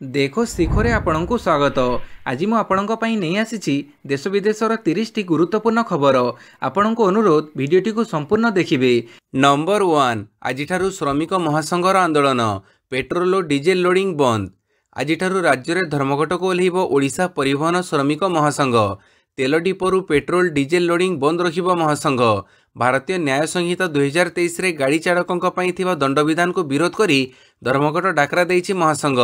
देखो शिखरे आपणଙ୍କୁ स्वागत। आज मु आपणଙ୍କ ପାଇଁ ନେଇ ଆସିଛି देश विदेशर 30टी गुरुत्वपूर्ण खबर। आपणଙ୍କୁ अनुरोध भिडियोटी को संपूर्ण देखिए। नंबर 1 आजिठारु श्रमिक महासंघर आंदोलन पेट्रोल और डीजेल लोडिंग बंद। आजिठारु राज्य में धर्मघट को ओह्लैब ओडिशा परिवहन श्रमिक महासंघ। तेल डिपोरु पेट्रोल डीजेल लोडिंग बंद रखिब महासंघ। भारतीय न्याय संहिता 2023 रे गाड़ी चालकों दंड विधान को विरोध करी धर्मघट डाकरा देइछि महासंघ।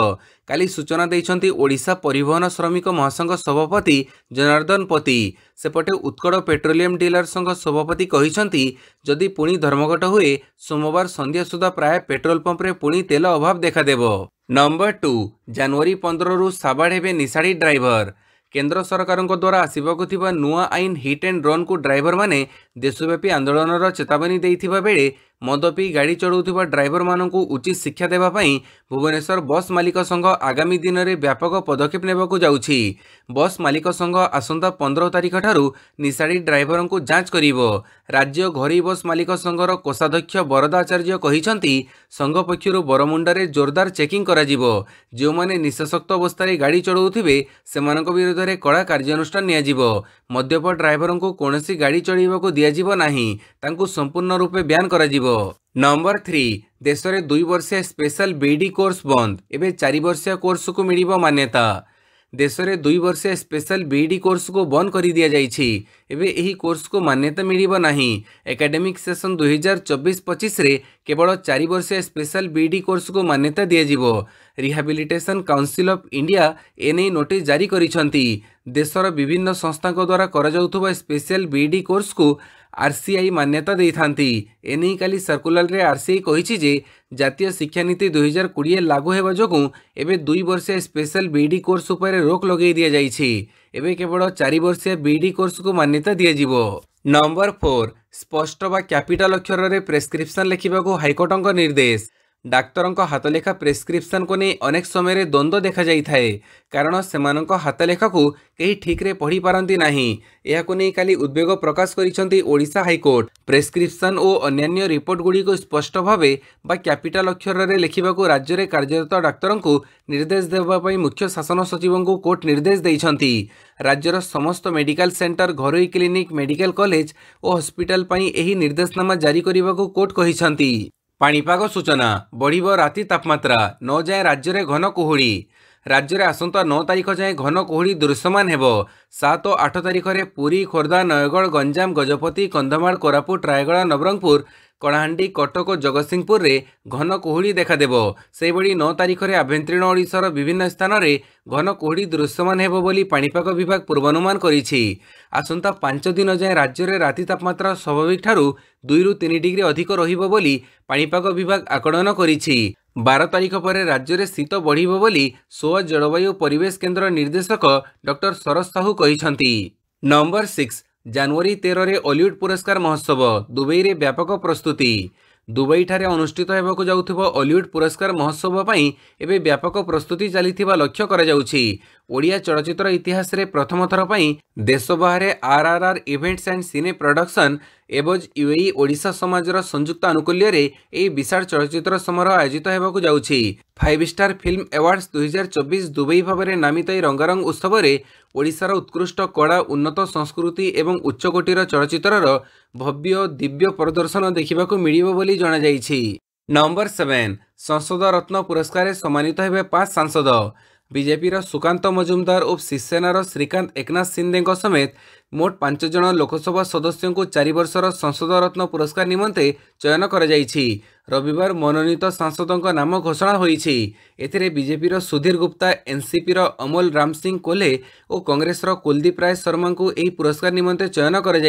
काली सूचना देइछंती ओडिशा परिवहन श्रमिक महासंघ सभापति जनार्दन पति। सेपटे उत्कल पेट्रोलियम डीलर संघ सभापति कहिछंती जदि पुणी धर्मघट हुए सोमवार संध्या सुधा प्राय पेट्रोल पंप रे पुणी तेल अभाव देखा देबो। नंबर 2 जनवरी 15 रु साबाड़ हेबे निशाड़ी ड्राइवर। केंद्र सरकार द्वारा आसवाक नुआ आईन हिट एंड रन को ड्राइवर माने देशव्यापी आंदोलन चेतावनी देइथिबा बेले मद पी गाड़ी चलाउथिबा ड्राइवर मानकु उचित शिक्षा देवाई भुवनेश्वर बस मालिक संघ आगामी दिन में व्यापक पदक्षेप नेबाकु जाउछि। बस मालिक संघ आसंता 15 तारिख ठारू निशाड़ी ड्राइवर को जांच करिवो। राज्य घरोई बस मालिक संघर कोषाध्यक्ष वरदाचार्य कहिसंती संघ पक्षरु बरमुंडारे जोरदार चेकिंग कराजिवो। जो माने निशासक्त अवस्था गाड़ी चलाउथिबे सेमानक विरोध में कड़ा कार्यानुष्ठान नियाजिवो। मद्यप ड्राइवर को कौनसी गाड़ी चलाइबाकु दियाजिवो नाही, तांकु संपूर्ण रूपे ब्यान कराजिवो। नंबर 3 देश में 2 वर्षीय स्पेशल बीडी कोर्स बंद। एवं 4 वर्षीय कोर्स को मिलिबो मान्यता। देश में 2 वर्षीय स्पेशल बीडी कोर्स को बंद कर दिया जाइछि। एवं यही कोर्स को मान्यता मिलिबो नाही। एकेडमिक सेशन 2024-25 रे केवल 4 वर्षीय स्पेशल बीडी कोर्स को मान्यता दियाजिवो। रिहाबिलिटेशन काउंसिल ऑफ इंडिया एने नोटिस जारी करिसंती। देशर विभिन्न संस्था द्वारा करा जाउथुबा स्पेशल बीडी कोर्स को आरसीआई मान्यता देइथांती। एने काली सर्कुलर रे आरसीआई कहिछि जे जातीय शिक्षा नीति 2020 लागू हेबा जोगु एबे 2 वर्षीय स्पेशल बीडी कोर्स उपर रोक लगे दिया जाइछि। एबे केवल 4 वर्षीय बीडी कोर्स को मान्यता दिया जिवो। नंबर 4 स्पष्ट बा कैपिटल अक्षर रे प्रेस्क्रिप्शन लिखिबाकू हाईकोर्टक निर्देश। डाक्तरों हाथलेखा प्रेस्क्रिप्शन को नहीं अनेक समय द्वंद्व देखा जाई थाए, कारण सेमानंको हाथलेखा को कहीं ठीक रे पढ़ी पारंती नाही। एहाको नहीं काली उद्वेग प्रकाश करिसंती ओडिशा हाईकोर्ट। प्रेस्क्रिप्शन और अन्यान्य रिपोर्ट गुड़ी को स्पष्ट भावे बा कैपिटल अक्षर रे लिखिबाकू राज्य रे कार्यरत डाक्तरों को निर्देश देबा पई मुख्य शासन सचिवों को कोर्ट निर्देश दैछंती। राज्यर समस्त मेडिकल सेंटर घरोई क्लिनिक मेडिकल कॉलेज और हॉस्पिटल पई एही निर्देशनामा जारी करिबाकू कोर्ट कहिसंती। पाणीपाग सूचना बढ़िब राति तापमात्रा 9 जाए राज्य में घन कुहुड़ी। राज्य में आसंता 9 तारिख जाए घन कुहुड़ी दृश्यमान हेबो। 7 और 8 तारिख में पुरी खोर्धा नयगढ़ गंजाम गजपति कंधमाल कोरापुट रायगड़ा नवरंगपुर कलाहांडी कटक और जगतसिंहपुर रे घन कुहुड़ी देखादेव। से भली 9 तारिख में आभ्यंतरीण ओडिशार विभिन्न स्थान में घन कुहुड़ी दृश्यमान हेबो बोली पाणीपाग विभाग पूर्वानुमान करिछि। आसंता 5 दिन जाए राज्य में राति तापमात्रा स्वाभाविक ठारू 2 ରୁ 3 डिग्री अधिक रहिबो बोली पाणीपाग विभाग आकलन करिछि। 12 तारिख पर राज्य में शीत बढ़िबो बोली सोआ जलवायु परिवेश केन्द्र निर्देशक डॉक्टर शरद साहू कहिसंती। नंबर 6 जनवरी 13 रे हॉलीवुड पुरस्कार महोत्सव दुबई रे व्यापक प्रस्तुति। दुबई ठारे अनुष्ठित हेबाकु जाउथिबो हॉलीवुड पुरस्कार महोत्सव पई एबे व्यापक प्रस्तुति चलीथिबा लक्ष्य करा जाउछि। ओडिया चलचित्र इतिहास रे प्रथम थर पई देश बाहरे RRR events and cine production एवज यूएई ओडिशा समाजर संयुक्त अनुकूल्य रे एई विशाल चलचित्र समारोह आयोजित हेबाकु जाउछि। 5 स्टार फिल्म अवार्ड्स 2024 दुबई भाव नामित रंगारंग उत्सव रे ओडिशार उत्कृष्ट कला उन्नत संस्कृति एवं उच्चकोटीर चलचित्रर भव्य दिव्य प्रदर्शन देखिबाकू मिलिबो बोली जणा जाइछि। नंबर 7 संसद रत्न पुरस्कार सम्मानित हेबे 5 सांसद। बीजेपीर सुकांत मजुमदार और शिवसेनार श्रीकांत एकनाथ सिंधे समेत मोट 5 जन लोकसभा सदस्यों को 4 वर्षर संसद रत्न पुरस्कार निमंते चयन कर रविवार मनोनीत सांसदों नाम घोषणा होईछि। एथिरे बीजेपीर सुधीर गुप्ता, एनसीपीर अमोल राम सिंह कोल्हे और कांग्रेसर कुलदीप राय शर्मा को यह पुरस्कार निमंते चयन कर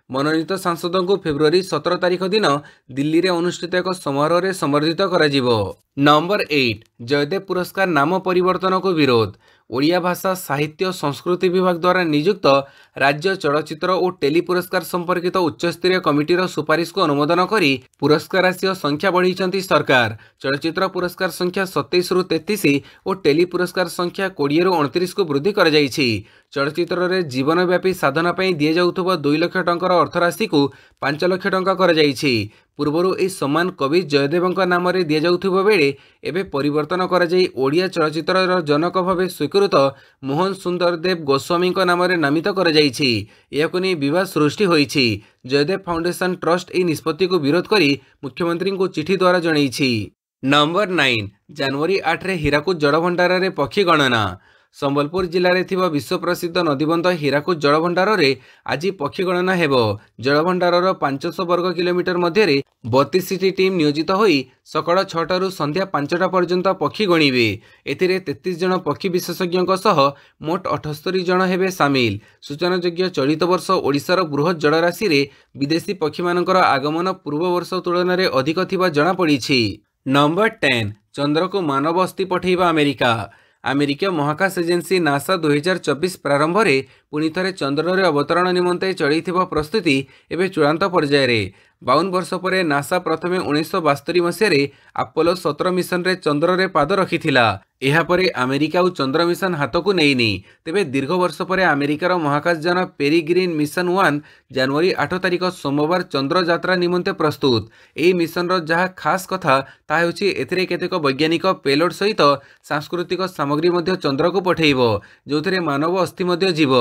मनोनीत सांसदों को फेब्रुआरी 17 तारिख दिन दिल्ली रे अनुष्ठित एक समारोह रे संबर्धित कराजिवो। नंबर 8 जयदेव पुरस्कार नाम परिवर्तन को विरोध। ओडिया भाषा साहित्य संस्कृति विभाग द्वारा नियुक्त राज्य चलचित्र और टेली पुरस्कार संपर्कित उच्चस्तरीय कमिटीर सुपारिश को अनुमोदन करी पुरस्कार राशि संख्या बढ़ाई सरकार। चलचित्र पुरस्कार संख्या 27 ରୁ 33 और टेली पुरस्कार संख्या 20 ରୁ 29 को वृद्धि कर चलचित्र रे जीवनव्यापी साधना दि जाउथुबा 2 लाख टंकार अर्थराशि को 5 लाख टंका कर ପୂର୍ବରୁ ଏହି ସମ୍ମାନ କବି ଜୟଦେବଙ୍କ ନାମରେ ଦିଆଯାଉଥିବା ବେଳେ ଏବେ ପରିବର୍ତ୍ତନ କରାଯାଇ ଓଡ଼ିଆ ଚଳଚ୍ଚିତ୍ରର ଜନକ ଭାବେ ସ୍ୱୀକୃତ ମୋହନ ସୁନ୍ଦର ଦେବ ଗୋସ୍ୱାମୀଙ୍କ ନାମରେ ନାମିତ କରାଯାଇଛି। ଏହାକୁ ନେଇ ବିବାଦ ସୃଷ୍ଟି ହୋଇଛି। ଜୟଦେବ ଫାଉଣ୍ଡେସନ ଟ୍ରଷ୍ଟ ଏହି ନିଷ୍ପତ୍ତିକୁ ବିରୋଧ କରି ମୁଖ୍ୟମନ୍ତ୍ରୀଙ୍କୁ ଚିଠି ଦ୍ୱାରା ଜଣାଇଛି। ନମ୍ବର 9 ଜାନୁଆରୀ 8ରେ ହୀରାକୁଦ ଜଳଭଣ୍ଡାରରେ ପକ୍ଷୀ ଗଣନା। ସମ୍ବଲପୁର ଜିଲ୍ଲାରେ ଥିବା ବିଶ୍ୱପ୍ରସିଦ୍ଧ ନଦୀବନ୍ଧ ହୀରାକୁଦ ଜଳଭଣ୍ଡାରରେ ଆଜି ପକ୍ଷୀ ଗଣନା ହେବ। ଜଳଭଣ୍ଡାରର 500 ବର୍ଗ କିଲୋମିଟର ମଧ୍ୟରେ 32ଟି ଟିମ୍ ନିୟୋଜିତ ହୋଇ ସକାଳ 6ଟାରୁ ସନ୍ଧ୍ୟା 5ଟା ପର୍ଯ୍ୟନ୍ତ ପକ୍ଷୀ ଗଣିବେ। ଏଥିରେ 33 ଜଣ ପକ୍ଷୀ ବିଶେଷଜ୍ଞଙ୍କ ସହ ମୋଟ 78 ଜଣ ହେବେ ସାମିଲ। ସୂଚନାଯୋଗ୍ୟ ଚଳିତ ବର୍ଷ ଓଡ଼ିଶାର ବୃହତ ଜଳରାଶିରେ ବିଦେଶୀ ପକ୍ଷୀମାନଙ୍କର ଆଗମନ ପୂର୍ବ ବର୍ଷ ତୁଳନାରେ ଅଧିକ ଥିବା ଜଣାପଡ଼ିଛି। ନମ୍ବର 10 ଚନ୍ଦ୍ରକୁ ମାନବ ଅସ୍ଥି ପଠାଇବା ଆମେରିକା। ଆମେରିକୀୟ ମହାକାଶ ଏଜେନ୍ସି ନାସା 2024 ପ୍ରାରମ୍ଭରେ ପୁଣି ଥରେ ଚନ୍ଦ୍ରରେ ଅବତରଣ ନିମନ୍ତେ ଚଳାଇଥିବା ପ୍ରସ୍ତୁତି ଏବେ ଚୂଡ଼ାନ୍ତ ପର୍ଯ୍ୟାୟରେ। 52 ବର୍ଷ ପରେ ନାସା ପ୍ରଥମେ 1972 ମସିହାରେ ଆପୋଲୋ 17 ମିଶନରେ ଚନ୍ଦ୍ରରେ ପାଦ ରଖିଥିଲା। ଏହାପରେ ଆମେରିକା ଆଉ ଚନ୍ଦ୍ର ମିଶନ ହାତକୁ ନେଇନି। ତେବେ ଦୀର୍ଘ ବର୍ଷ ପରେ ଆମେରିକାର ମହାକାଶଯାନ ପେରିଗ୍ରିନ୍ ମିଶନ 1 ଜାନୁଆରୀ 8 ତାରିଖ ସୋମବାର ଚନ୍ଦ୍ର ଯାତ୍ରା ନିମନ୍ତେ ପ୍ରସ୍ତୁତ। ଏହି ମିଶନର ଯାହା ଖାସ୍ କଥା ତାହା ହେଉଛି ଏଥିରେ କେତେକ ବୈଜ୍ଞାନିକ ପେଲୋଡ୍ ସହିତ ସାଂସ୍କୃତିକ ସାମଗ୍ରୀ ମଧ୍ୟ ଚନ୍ଦ୍ରକୁ ପଠାଇବ, ଯେଉଁଥିରେ ମାନବ ଅସ୍ଥି ମଧ୍ୟ ଯିବ।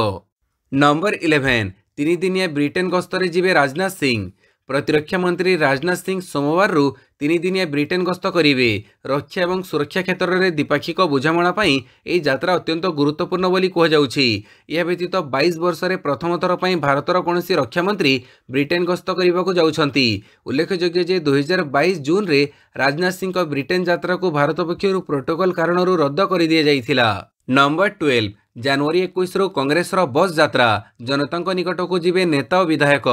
ନମ୍ବର 11 ତିନିଦିନିଆ ବ୍ରିଟେନ ଗସ୍ତରେ ଯିବେ ରାଜନାଥ ସିଂ। ପ୍ରତିରକ୍ଷା ମନ୍ତ୍ରୀ ରାଜନାଥ ସିଂ ସୋମବାରରୁ ତିନିଦିନିଆ ବ୍ରିଟେନ ଗସ୍ତ କରିବେ। ରକ୍ଷା ଏବଂ ସୁରକ୍ଷା କ୍ଷେତ୍ରରେ ଦ୍ୱିପାକ୍ଷିକ ବୁଝାମଣା ପାଇଁ ଏହି ଯାତ୍ରା ଅତ୍ୟନ୍ତ ଗୁରୁତ୍ୱପୂର୍ଣ୍ଣ ବୋଲି କୁହାଯାଉଛି। ଏହା ବ୍ୟତୀତ 22 ବର୍ଷରେ ପ୍ରଥମ ଥର ପାଇଁ ଭାରତର କୌଣସି ରକ୍ଷାମନ୍ତ୍ରୀ ବ୍ରିଟେନ ଗସ୍ତ କରିବାକୁ ଯାଉଛନ୍ତି। ଉଲ୍ଲେଖଯୋଗ୍ୟ ଯେ 2022 ଜୁନରେ ରାଜନାଥ ସିଂଙ୍କ ବ୍ରିଟେନ ଯାତ୍ରାକୁ ଭାରତ ପକ୍ଷରୁ ପ୍ରୋଟୋକଲ କାରଣରୁ ରଦ୍ଦ କରିଦିଆଯାଇଥିଲା। ନମ୍ବର 12 ଜାନୁଆରୀ 21ରୁ କଂଗ୍ରେସର ବସ୍ ଯାତ୍ରା। ଜନତାଙ୍କ ନିକଟକୁ ଯିବେ ନେତା ଓ ବିଧାୟକ।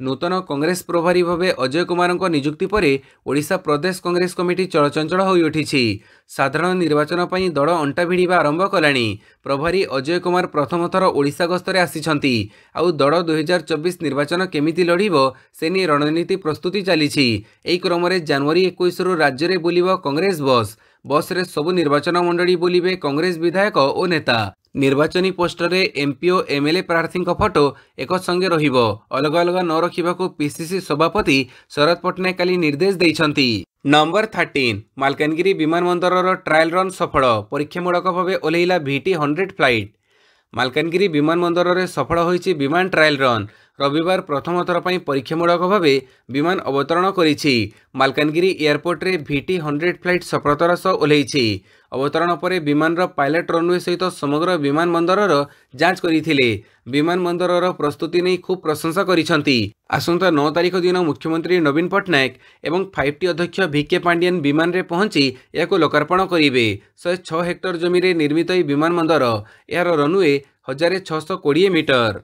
ନୂତନ କଂଗ୍ରେସ ପ୍ରଭାରୀ ଭାବେ ଅଜୟ କୁମାରଙ୍କ ନିଯୁକ୍ତି ପରେ ଓଡ଼ିଶା ପ୍ରଦେଶ କଂଗ୍ରେସ କମିଟି ଚଳଚଞ୍ଚଳ ହୋଇଉଠିଛି। ସାଧାରଣ ନିର୍ବାଚନ ପାଇଁ ଦଳ ଅଣ୍ଟା ଭିଡ଼ିବା ଆରମ୍ଭ କଲାଣି। ପ୍ରଭାରୀ ଅଜୟ କୁମାର ପ୍ରଥମ ଥର ଓଡ଼ିଶା ଗସ୍ତରେ ଆସିଛନ୍ତି। ଆଉ ଦଳ 2024 ନିର୍ବାଚନ କେମିତି ଲଢ଼ିବ ସେ ନେଇ ରଣନୀତି ପ୍ରସ୍ତୁତି ଚାଲିଛି। ଏହି କ୍ରମରେ ଜାନୁଆରୀ 21ରୁ ରାଜ୍ୟରେ ବୁଲିବ କଂଗ୍ରେସ ବସ୍। ବସ୍ରେ ସବୁ ନିର୍ବାଚନ ମଣ୍ଡଳୀ ବୁଲିବେ କଂଗ୍ରେସ ବିଧାୟକ ଓ ନେତା। ନିର୍ବାଚନୀ ପୋଷ୍ଟରରେ ଏମ୍ପି ଓ ଏମ୍ଏଲ୍ଏ ପ୍ରାର୍ଥୀଙ୍କ ଫଟୋ ଏକ ସଙ୍ଗେ ରହିବ। ଅଲଗା ଅଲଗା ନ ରଖିବାକୁ ପିସିସି ସଭାପତି ଶରଦ ପଟ୍ଟନାୟକ କାଲି ନିର୍ଦ୍ଦେଶ ଦେଇଛନ୍ତି। ନମ୍ବର 13 ମାଲକାନଗିରି ବିମାନ ବନ୍ଦରର ଟ୍ରାଏଲ୍ ରନ୍ ସଫଳ। ପରୀକ୍ଷାମୂଳକ ଭାବେ ଓହ୍ଲାଇଲା VT-100 ଫ୍ଲାଇଟ୍। ମାଲକାନଗିରି ବିମାନ ବନ୍ଦରରେ ସଫଳ ହୋଇଛି ବିମାନ ଟ୍ରାଏଲ୍ ରନ୍। ରବିବାର ପ୍ରଥମ ଥର ପାଇଁ ପରୀକ୍ଷାମୂଳକ ଭାବେ ବିମାନ ଅବତରଣ କରିଛି। ମାଲକାନଗିରି ଏୟାରପୋର୍ଟରେ VT-100 ଫ୍ଲାଇଟ୍ ସଫଳତାର ସହ ଓହ୍ଲାଇଛି। ଅବତରଣ ପରେ ବିମାନର ପାଇଲଟ ରନୱେ ସହିତ ସମଗ୍ର ବିମାନ ବନ୍ଦରର ଯାଞ୍ଚ କରିଥିଲେ। ବିମାନ ବନ୍ଦରର ପ୍ରସ୍ତୁତି ନେଇ ଖୁବ୍ ପ୍ରଶଂସା କରିଛନ୍ତି। ଆସନ୍ତା 9 ତାରିଖ ଦିନ ମୁଖ୍ୟମନ୍ତ୍ରୀ ନବୀନ ପଟ୍ଟନାୟକ ଏବଂ 5T ଅଧ୍ୟକ୍ଷ VK ପାଣ୍ଡିଆନ୍ ବିମାନରେ ପହଞ୍ଚି ଏହାକୁ ଲୋକାର୍ପଣ କରିବେ। 106 ହେକ୍ଟର ଜମିରେ ନିର୍ମିତ ଏହି ବିମାନ ବନ୍ଦର। ଏହାର ରନୱେ 1620 ମିଟର।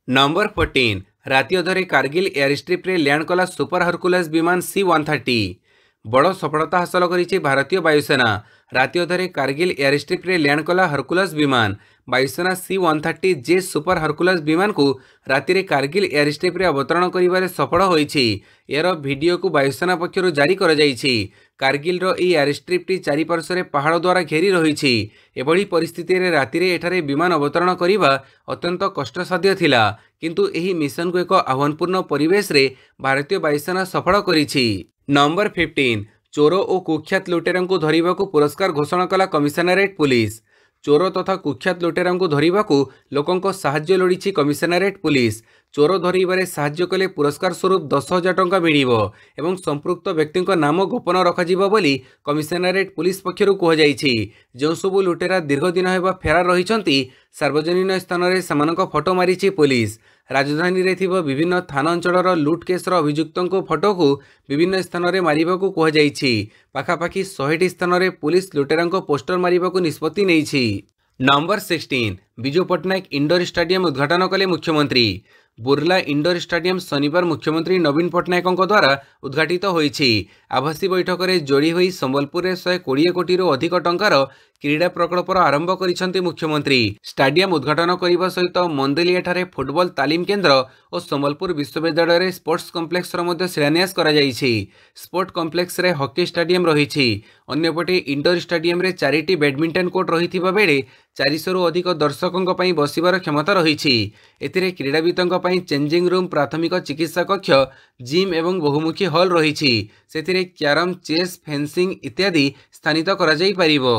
ନମ୍ବର 14 ରାତି ଅଧରେ କାରଗିଲ ଏୟାରଷ୍ଟ୍ରିପ୍ରେ ଲ୍ୟାଣ୍ଡ କଲା ସୁପର ହରକୁଲସ୍ ବିମାନ C-130। ବଡ଼ ସଫଳତା ହାସଲ କରିଛି ଭାରତୀୟ ବାୟୁସେନା। ରାତି ଅଧରେ କାରଗିଲ ଏୟାରଷ୍ଟ୍ରିପ୍ରେ ଲ୍ୟାଣ୍ଡ କଲା ହରକୁଲସ୍ ବିମାନ। ବାୟୁସେନା C-130J ସୁପର ହରକୁଲସ୍ ବିମାନକୁ ରାତିରେ କାରଗିଲ ଏୟାରଷ୍ଟ୍ରିପ୍ରେ ଅବତରଣ କରିବାରେ ସଫଳ ହୋଇଛି। ଏହାର ଭିଡ଼ିଓକୁ ବାୟୁସେନା ପକ୍ଷରୁ ଜାରି କରାଯାଇଛି। କାରଗିଲର ଏହି ଏୟାରଷ୍ଟ୍ରିପ୍ଟି ଚାରିପାର୍ଶ୍ୱରେ ପାହାଡ଼ ଦ୍ୱାରା ଘେରି ରହିଛି। ଏଭଳି ପରିସ୍ଥିତିରେ ରାତିରେ ଏଠାରେ ବିମାନ ଅବତରଣ କରିବା ଅତ୍ୟନ୍ତ କଷ୍ଟସାଧ୍ୟ ଥିଲା, କିନ୍ତୁ ଏହି ମିଶନକୁ ଏକ ଆହ୍ୱାନପୂର୍ଣ୍ଣ ପରିବେଶରେ ଭାରତୀୟ ବାୟୁସେନା ସଫଳ କରିଛି। ନମ୍ବର 15 ଚୋର ଓ କୁଖ୍ୟାତ ଲୁଟେରାଙ୍କୁ ଧରିବାକୁ ପୁରସ୍କାର ଘୋଷଣା କଲା କମିଶନରେଟ୍ ପୁଲିସ। ଚୋର ତଥା କୁଖ୍ୟାତ ଲୁଟେରାଙ୍କୁ ଧରିବାକୁ ଲୋକଙ୍କ ସାହାଯ୍ୟ ଲୋଡ଼ିଛି କମିଶନରେଟ୍ ପୁଲିସ। ଚୋର ଧରିବାରେ ସାହାଯ୍ୟ କଲେ ପୁରସ୍କାର ସ୍ୱରୂପ 10,000 ଟଙ୍କା ମିଳିବ ଏବଂ ସମ୍ପୃକ୍ତ ବ୍ୟକ୍ତିଙ୍କ ନାମ ଗୋପନ ରଖାଯିବ ବୋଲି କମିଶନରେଟ୍ ପୁଲିସ ପକ୍ଷରୁ କୁହାଯାଇଛି। ଯେଉଁସବୁ ଲୁଟେରା ଦୀର୍ଘ ଦିନ ହେବ ଫେରାର ରହିଛନ୍ତି, ସାର୍ବଜନୀନ ସ୍ଥାନରେ ସେମାନଙ୍କ ଫଟୋ ମାରିଛି ପୁଲିସ। ରାଜଧାନୀରେ ଥିବା ବିଭିନ୍ନ ଥାନା ଅଞ୍ଚଳର ଲୁଟ୍ କେସ୍ର ଅଭିଯୁକ୍ତଙ୍କ ଫଟୋକୁ ବିଭିନ୍ନ ସ୍ଥାନରେ ମାରିବାକୁ କୁହାଯାଇଛି। ପାଖାପାଖି 100ଟି ସ୍ଥାନରେ ପୁଲିସ ଲୁଟେରାଙ୍କ ପୋଷ୍ଟର ମାରିବାକୁ ନିଷ୍ପତ୍ତି ନେଇଛି। Number 16 Biju Patnaik indoor stadium ଉଦ୍ଘାଟନ କଲେ ମୁଖ୍ୟମନ୍ତ୍ରୀ। ବୁର୍ଲା ଇଣ୍ଡୋର ଷ୍ଟାଡିୟମ ଶନିବାର ମୁଖ୍ୟମନ୍ତ୍ରୀ ନବୀନ ପଟ୍ଟନାୟକଙ୍କ ଦ୍ୱାରା ଉଦ୍ଘାଟିତ ହୋଇଛି। ଆଭାସୀ ବୈଠକରେ ଯୋଡ଼ି ହୋଇ ସମ୍ବଲପୁରରେ 120 କୋଟିରୁ ଅଧିକ ଟଙ୍କାର କ୍ରୀଡ଼ା ପ୍ରକଳ୍ପର ଆରମ୍ଭ କରିଛନ୍ତି ମୁଖ୍ୟମନ୍ତ୍ରୀ। ଷ୍ଟାଡିୟମ ଉଦ୍ଘାଟନ କରିବା ସହିତ ମନ୍ଦିଲିଆଠାରେ ଫୁଟବଲ ତାଲିମ କେନ୍ଦ୍ର ଓ ସମ୍ବଲପୁର ବିଶ୍ୱବିଦ୍ୟାଳୟରେ ସ୍ପୋର୍ଟସ କମ୍ପ୍ଲେକ୍ସର ମଧ୍ୟ ଶିଳାନ୍ୟାସ କରାଯାଇଛି। ସ୍ପୋର୍ଟ କମ୍ପ୍ଲେକ୍ସରେ ହକି ଷ୍ଟାଡିୟମ ରହିଛି। अन्यपटे इंडोर स्टेडियम रे 4टी बैडमिंटन कोर्ट रही बेले 400 रु अधिक दर्शकों बसिबार क्षमता रही। एथिरे क्रीड़ाविदों चेंजिंग रूम, प्राथमिक चिकित्सा कक्ष, जिम एवं बहुमुखी हॉल रही। सेथिरे क्यारम, चेस, फेंसिंग इत्यादि स्थानित करा जाई परिबो।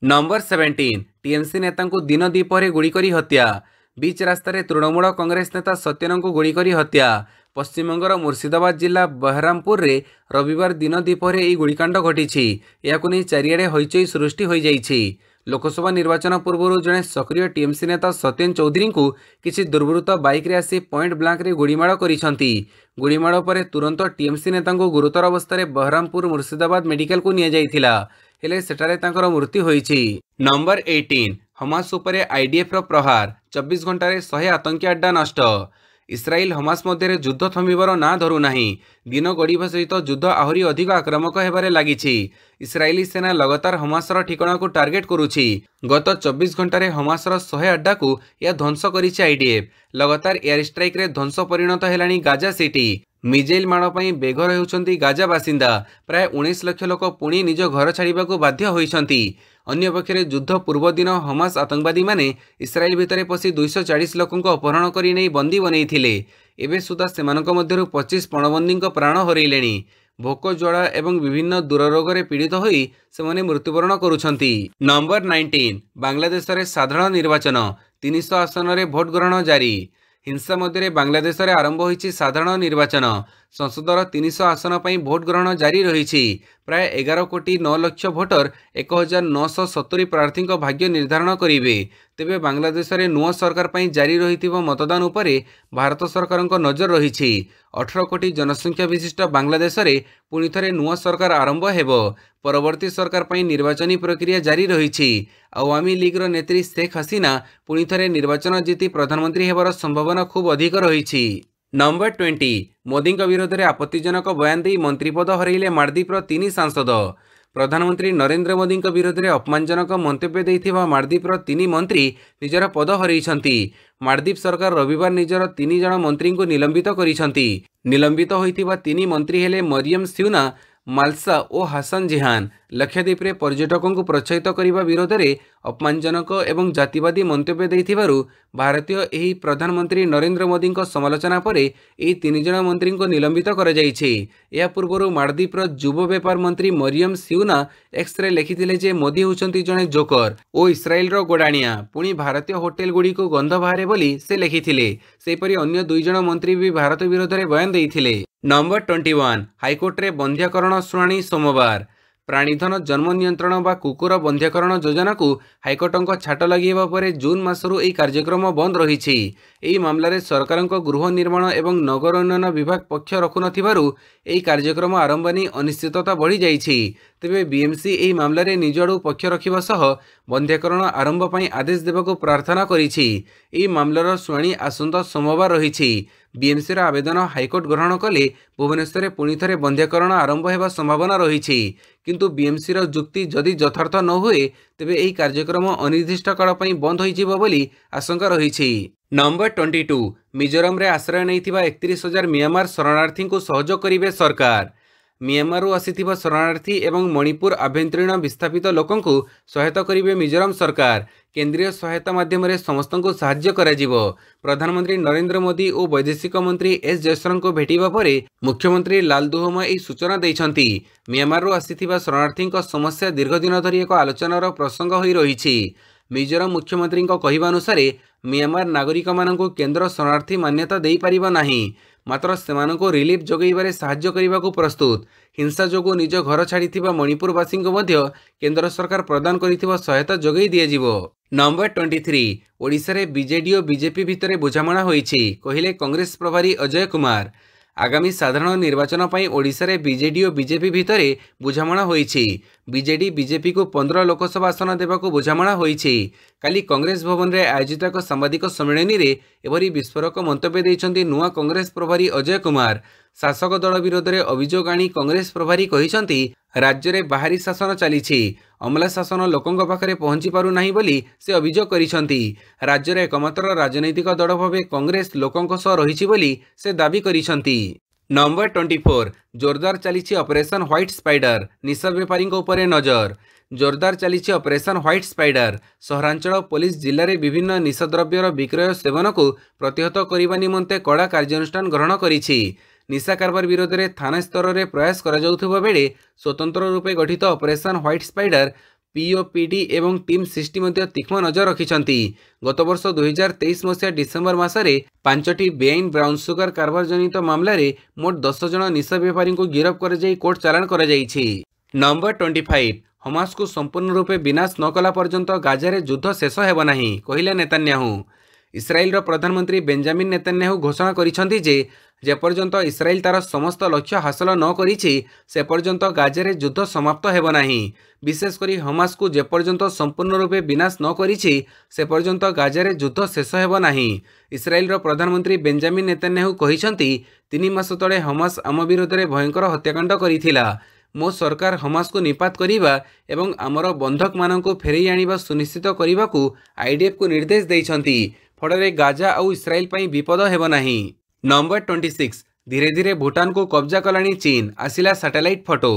नंबर 17 टीएमसी नेता को दिन दीपहरे गुड़ी करी हत्या। बीच रास्तार तृणमूल कांग्रेस नेता सत्यन को गुड़ी करी हत्या। पश्चिमबंगर मुर्शिदाबाद जिला बहरामपुर रे रविवार दिन दीपहरे यह गुड़ीकांड घटी। यहां नहीं चारिआडे हईचई सृष्टि हो जाइछि। लोकसभा निर्वाचन पूर्व जड़े सक्रिय टीएमसी नेता सत्यन चौधरी को किसी दुर्बृत्त बाइक रे आसी पॉइंट ब्लांक रे गुड़ीमाड़ करिसंती। गुड़ीमाड़ पर तुरंत टीएमसी नेता को गुरुतर अवस्था बहरामपुर मुर्शिदाबाद मेडिकल को निया जाइथिला, हेले सेठारे तांकर मृत्यु होईछि। नंबर 18 हमास उपरे आईडीएफ रो प्रहार। 24 घंटे 100 आतंकी अड्डा नष्ट। इस्राएल हमास मध्य युद्ध थमिबार ना धरू नाही। दिन गड़िबा सहित युद्ध आहरी अधिक आक्रामक हेबारे लागिछि। इस्राएली सेना लगातार हमासर ठिकाना को टार्गेट करुछि। गत 24 घंटे हमासर 100 अड्डा को यह ध्वंस करिछि आईडीएफ। लगातार एयर स्ट्राइक रे ध्वंस परिणत हेलानी गाजा सिटी। मिजेल माड़ पर बेघर होउछंती गाजा बासिंदा। प्राय 19 लाख लोक पुणी निज घर छाड़िबा को बाध्य होइछंती। अन्य पक्षरे युद्ध पूर्व दिन हमास आतंकवादी माने इस्राएल भितरे पसी 240 लोकों अपहरण करी नै बंदी बनैथिले। एबे सुधा सेमानक मध्यरु 25 पणबंदी प्राण हरैलेनी। भोक, ज्वाला एवं विभिन्न दुररोगरे पीड़ित होई सेमाने मृत्युवरण करुछंती। नंबर 19 बांग्लादेश रे साधारण निर्वाचन। 300 आसन रे भोट ग्रहण जारी। हिंसा मध्य बांग्लादेश रे आरंभ होईछि साधारण निर्वाचन। संसदर 300 आसन पर भोट ग्रहण जारी रही। प्राय 11 कोटी 9 लाख भोटर 1970 प्रार्थी भाग्य निर्धारण करेंगे। तेबे बांग्लादेश रे नुआ सरकार पर जारी रही मतदान उपरे भारत सरकार नजर रही। 18 कोटी जनसंख्या विशिष्ट बांग्लादेश रे पुणी थे नुआ सरकार आरंभ हेबो। परवर्ती सरकार पर निर्वाचनी प्रक्रिया जारी रही। आवामी लीग रो नेत्री शेख हसीना पुणी थे निर्वाचन जीति प्रधानमंत्री हेबार संभावना खूब अधिक रही। नंबर 20 मोदी विरोध में आपत्तिजनक बयान दे मंत्रीपद हरइले मालदीपर 3 सांसद। प्रधानमंत्री नरेंद्र मोदी विरोध में अपमानजनक मंतव्य देथिबा मालदीपर 3 मंत्री निजर पद हरइछंती। मालदीप सरकार रविवार निजर 3 जन मंत्री को निलंबित करिछंती। निलंबित होइथिबा 3 मंत्री हेले मरियम स्यूना, माल्सा और हासन जेहान। लक्षद्वीप रे पर्यटकों को प्रोत्साहित करने विरोध में अपमानजनक एवं जातिवादी मंतव्य देथिबारु भारतीय एही प्रधानमंत्री नरेंद्र मोदी समालोचना पर यह 3 जन मंत्री को निलंबित कर जाइछे। या पूर्व मालदीप युव व्यापार मंत्री मरियम स्यूना एक्स रे लिखिथिले जे मोदी होउछंती जणे जोकर और इस्राएल रो गोडाणिया। पुणी भारतीय होटेल गुडी को गंध बाहरे बोली से लिखिथिले। सेपरि अन्य 2 जन मंत्री भी भारत विरोध में बयान देइथिले। नंबर 21 हाईकोर्ट रे बंध्याकरण शुणाणी सोमवार। प्राणीधन जन्म नियंत्रण बा कुकुर बंध्याकरण योजना को हाईकोर्ट छाट लगे पर जून मासरू यह कार्यक्रम बंद रही। यह मामलें सरकार गृह निर्माण एवं नगर उन्नयन विभाग पक्ष रखु नथिबारु यह कार्यक्रम आरंभ नहीं अनिश्चितता बढ़ी जाइछि। तेबे बीएमसी यह मामलें निज आड़ू पक्ष रखिबा सह बंध्याकरण आरंभ पर आदेश देवाक प्रार्थना करिछि। यह मामलार शुणाणी आसंता सोमवार रही। बीएमसी आवेदन हाईकोर्ट ग्रहण कले भुवनेश्वर पुणी थे बंध्याकरण आरंभ होगा संभावना रही। किंतु बीएमसी जुक्ति जदि यथार्थ न हुए तेबे यह कार्यक्रम अनिर्दिष्ट काल पर बंद हो बोली आशंका रही। नंबर 22 मिजोरम रे आश्रय नहीं 31,000 म्यांमार शरणार्थी को सहयोग करेंगे सरकार। म्यांमार आसीथिबा शरणार्थी एवं मणिपुर आभ्यंतरीण विस्थापित लोकों को सहायता करेंगे मिजोरम सरकार। केंद्रीय सहायता माध्यम समस्त को साहाय्य कराजिबो। प्रधानमंत्री नरेंद्र मोदी और वैदेशिक मंत्री एस जयशंकर को भेटिबा परे मुख्यमंत्री लाल दुहोमा यह सूचना दैछंती। म्यांमार आसीथिबा शरणार्थी समस्या दीर्घ दिन धरी एक आलोचनार प्रसंग होई रहिछि। मिजोरम मुख्यमंत्री कहवा अनुसार म्यांमार नागरिक मानक केंद्र शरणार्थी मान्यता दे पारिबा नाही, मात्र सेमानंको रिलीफ जोगैबारे साहाय्य करने को प्रस्तुत। हिंसा जोगु निज घर छाड़िथिबा मणिपुरवासी मध्य केंद्र सरकार प्रदान करिथिबा सहायता जोगै दियाजिबो। नंबर 23 ओडिशा रे बीजेडी और बीजेपी भितरे बुझामणा होईछि कहिले कांग्रेस प्रभारी अजय कुमार। आगामी साधारण निर्वाचन पर ओडिशा रे बीजेडी और बीजेपी भितरे बुझामणा होईछि। बीजेडी बीजेपी को 15 लोकसभा आसन देवाक बुझामणा होईछि। काली कांग्रेस भवन में आयोजित एक सांबादिक सम्मेलन में एभरी विस्फोरक मंतव्य देइछन्ति नुआ कांग्रेस प्रभारी अजय कुमार। शासक दल विरोध में अभियोग आनी कांग्रेस प्रभारी कहिसन्ति राज्य में बाहरी शासन चली अमला शासन लोकों पाखरे पहुंची पारु नाही बोली से अभियोग करिसन्ति। राज्य में एकमात्र राजनैतिक दल भाव कांग्रेस लोकों सह रहिछि बोली से दाबी करिसन्ति। नंबर 24 जोरदार चली ऑपरेशन व्हाइट स्पाइडर निशा बेपारी उपरे नजर। जोरदार चली ऑपरेशन व्हाइट स्पाइडर सहरांचल पुलिस जिले में विभिन्न निशाद्रव्यर विक्रय सेवन को प्रतिहत करने निमंते कड़ा कार्यानुष्ठान ग्रहण करिछि। निशा कारबार विरोध में थाना स्तर में प्रयास करा जाउथुबा बेले स्वतंत्र रूपे गठित ऑपरेशन व्हाइट स्पाइडर पीओपीडी एवं टीम 60 मध्य तीक्ष्ण नजर रखिछंती। गत वर्ष 2023 मसीहा डिसेम्बर मासरे 5टी बेआईन ब्राउन सुगर कारबार जनित मामला रे मोट 10 जन निशा बेपारी को गिरफ्त कर जाई कोर्ट चालाण करा जाईछि। नंबर 25 हमास को संपूर्ण रूपे विनाश न कला पर्यंत गाजारे युद्ध शेष हेब नाही कहिले नेतान्याहू। इस्राएल प्रधानमंत्री बेंजामिन नेतान्याहू घोषणा करिसेंती जे जेपर्यंत इस्राएल तार समस्त लक्ष्य हासिल न करिछि से पर्यंत गाजारे युद्ध समाप्त हेब नाही। विशेषकर हमास को जेपर्यंत संपूर्ण रूपे विनाश न करिछि से पर्यंत गाजारे युद्ध शेष हेब नाही। इस्राएल प्रधानमंत्री बेंजामिन नेतान्याहू कहिसेंती 3 मास तले हमास आम विरोध में भयंकर हत्याकांड करिथिला। मो सरकार हमास को निपात करिबा एवं आमर बंधक मानक फेरई आनिबा सुनिश्चित करने को आईडीएफ को निर्देश देइछंती। फଳରେ गाजा और इस्राएल पई विपद हेब नाही। नंबर 26 धीरे धीरे भूटान को कब्जा कलानी चीन आसिला सैटेलाइट फोटो।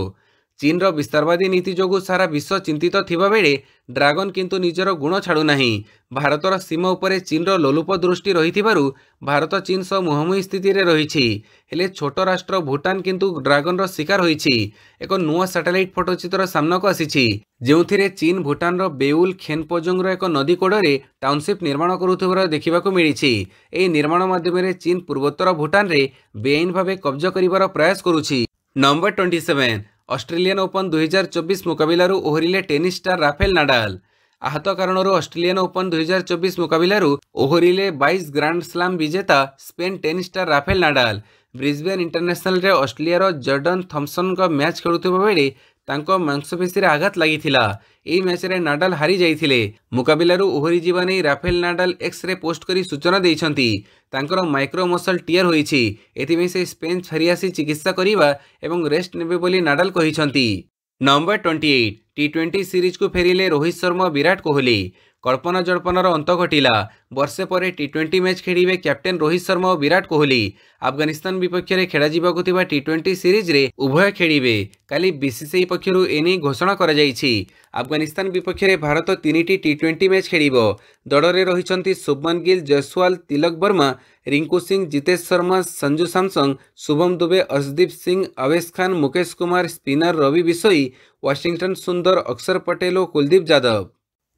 चीन रो विस्तारवादी नीति जोगु सारा विश्व चिंतित थिबा बेले ड्रागन किंतु निजर गुण छाड़ू नाही। भारतर सीमा उपरे चीन रो लोलुप दृष्टि रहिथिबारु भारत चीन सह मुहांमुही स्थिति रे रहिछि। हेले छोट राष्ट्र भूटान किंतु ड्रागन रो शिकार होइछि। एक नुआ सैटेलाइट फोटो चित्र सामना को आसीछि जेउथिरे चीन भूटान रो बेउल खेनपोजोंग रो एक नदी कोडरे टाउनशिप निर्माण करुथिबार देखिबाकू मिलिछि। एही निर्माण माध्यम रे चीन पूर्वोत्तर भूटान रे बेआईन भावे कब्जा करिबार प्रयास करुछि। नंबर 27 ऑस्ट्रेलियन ओपन 2024 मुकाबिलारू ओहरिले टेनिस स्टार राफेल नाडाल। आहत कारणरू ऑस्ट्रेलियन ओपन 2024 मुकाबिलारू ओहरिले 22 ग्रांड स्लाम विजेता Spain tennis star Rafael Nadal. Brisbane International रे ऑस्ट्रेलिया जॉर्डन थॉम्पसन का मैच खेलुथिबा बेले तांको मांसपेशी रे आघात लागिथिला। एही मैच रे नाडाल हारी जाइथिले। मुकाबिलारू ओहरी जीवा नै Rafale Nadal X ray post करी सूचना देइछंती तांकर माइक्रो मसल टियर होइछि। एथिमे से स्पेन फेरी आसी चिकित्सा करिबा एवं रेस्ट नेबे बोली नाडाल कहिछंती। नंबर 28 टी20 सीरीज को फेरिले रोहित शर्मा विराट कोहली। कल्पना जल्पनार अंत घटिला। वर्षे पर टी20 मैच खेलिबे कैप्टेन रोहित शर्मा और विराट कोहली। अफगानिस्तान विपक्ष में खेला टी20 सीरीज रे उभय खेलिबे। काली बीसीसीआई पक्षरु एने घोषणा करा जाइछि। अफगानिस्तान विपक्ष में भारत 3टी टी20 मैच खेलिबो। दଳରେ रहिछंती शुभमन गिल, जयसवाल, तिलक वर्मा, रिंकू सिंह, जितेश शर्मा, संजू सैमसंग, शुभम दुबे, अर्शदीप सिंह, अवेश खान, मुकेश कुमार, स्पिनर रवि बिशोई, वाशिंगटन सुंदर, अक्षर पटेल और Kuldeep Yadav.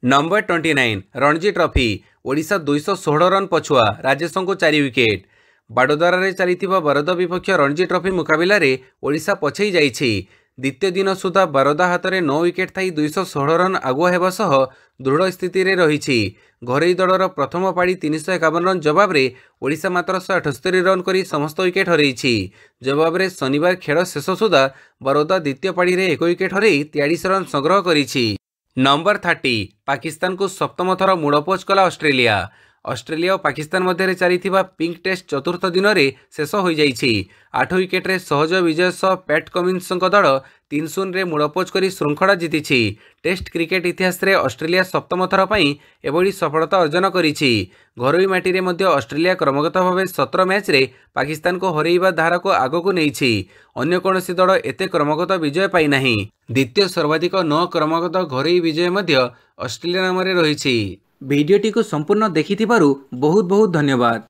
Number 29 Ranji Trophy Odisha 216 run पछुआ राजेशों को 4 विकेट। बाडोदारा चली बरोदा विपक्ष रणजी ट्रॉफी मुकाबिला रे ओडिशा पछई जाइछि। द्वितीय दिन सुधा बरोदा हाथ में 9 विकेट थी 216 रन आगुआ हेबा सह दृढ़ स्थिति रे रहिछि। घरोई दलर प्रथम पाड़ी 351 रन जवाब रे ओडिशा मात्र 178 रन करी समस्त विकेट हरैछि। जवाब रे शनिवार खेल शेष सुधा बरोदा द्वितीय पाड़ी रे 1 विकेट हरई 43 रन संग्रह करिछि। नंबर 30 पाकिस्तान को सप्तम थर मुड़पोच कला ऑस्ट्रेलिया। ऑस्ट्रेलिया और पाकिस्तान मध्य चली पिंक टेस्ट चतुर्थ दिन में शेष हो जाइछि। 8 विकेट रे सहज विजय सह पैट कमिन्स दल 3-0 रे मुड़पोच कर श्रृंखला जीति। टेस्ट क्रिकेट इतिहास रे ऑस्ट्रेलिया सप्तम थर पई एभली सफलता अर्जन करिछि। घरोई माटी रे मध्य ऑस्ट्रेलिया क्रमगत भाव 17 मैच रे पाकिस्तान को हरैबा धारा को आगक नहीं। अन्य कौनसी दल एते क्रमगत विजय पाई नाही। द्वितीय सर्वाधिक 9 क्रमगत घरोई विजय मध्य ऑस्ट्रेलिया नाम रे रहिछि। भिडियोटी को संपूर्ण देखिथिबारु बहुत बहुत धन्यवाद।